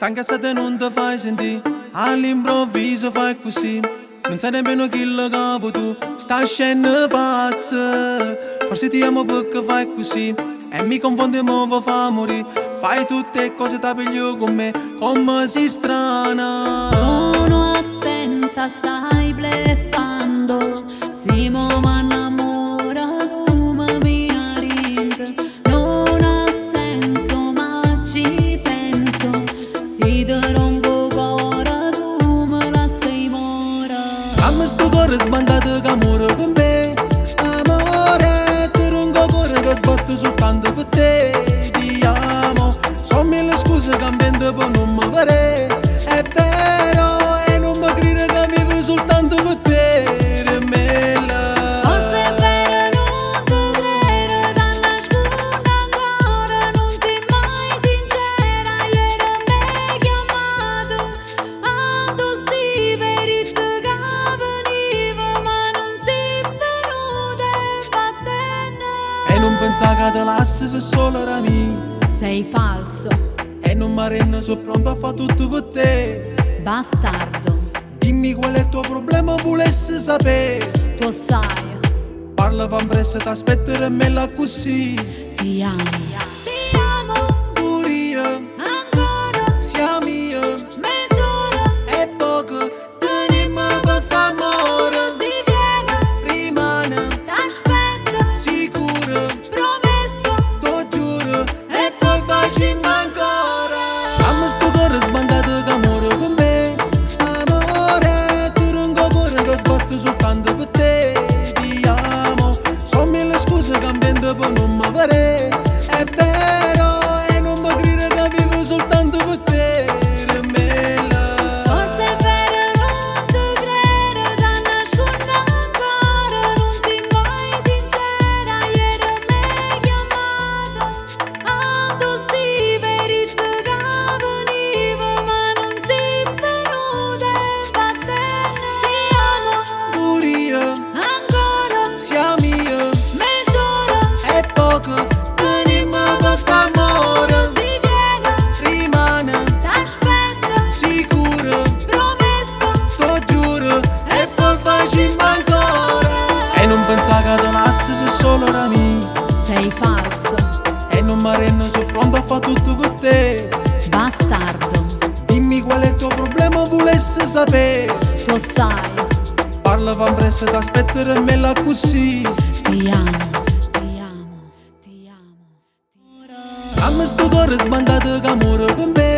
Anche se te non ti fai sentire, all'improvviso fai così. Non sai nemmeno chi lo capo tu, stai scendendo pazza. Forse ti amo perché fai così e mi confondi e mi fa morire. Fai tutte le cose da piglio con me, come sei strana. Sono attenta, stai bleffando. Si mo m'annamora, tu mi naringa. Non ha senso, ma ci penso. Si te rompo cuore, tu me la sei mora. Dammi sto cuore sbandato che amore per me. Amore, ti rompo cuore che sbatto soltanto per te. Ti amo, sono mille scuse cambiando per non mi vedere. È vero, e non mi crede che vivo soltanto per te. Forse è vero, non ti credo, da nascosto ancora. Non sei mai sincera, ieri mi hai chiamato. A tu sti verità che veniva, ma non sei venuta e va bene. E non pensare che te lassi se solo era mia. Sei falso, E non mi rendo, sono pronto a fare tutto per te. bastardo, Dimmi qual è il tuo problema, volessi sapere. tu sai, Parla van presto, ti aspetterò me la così. ti amo. Ti amo Pure io, ancora, siamo io. mezz'ora. E poco, tenimmo per far amore. Si viene, Rimane t'aspetta, sicuro, promesso. lo giuro. E poi facciamo ancora. Dammi sto cuore sbandato che amore per me. Amore, ti rompo cuore che sbatto soltanto per te. Ti amo, sono mille scuse cambiando per non mi vedere. È vero, e non mi crede che vivo soltanto per te. Forse è vero, non ti credo, da nascosto ancora. Non sei mai sincera, ieri mi hai chiamato. A tu sti verità che veniva, ma non sei venuta e va bene. Ti amo Pure io, ancora, siamo io. mezz'ora. E poco, tenimmo per far amore. Si viene, Rimane t'aspetta, sicuro, promesso. lo giuro. E poi facciamo ancora. E non pensare che te lassi se solo era mia. Sei falso, E non mi rendo, sono pronto a fare tutto per te. bastardo, Dimmi qual è il tuo problema, volessi sapere. tu sai, Parla van presto, ti aspetterò me la così. ti amo, ti amo, ti amo. Dammi sto cuore sbandato che amore per me.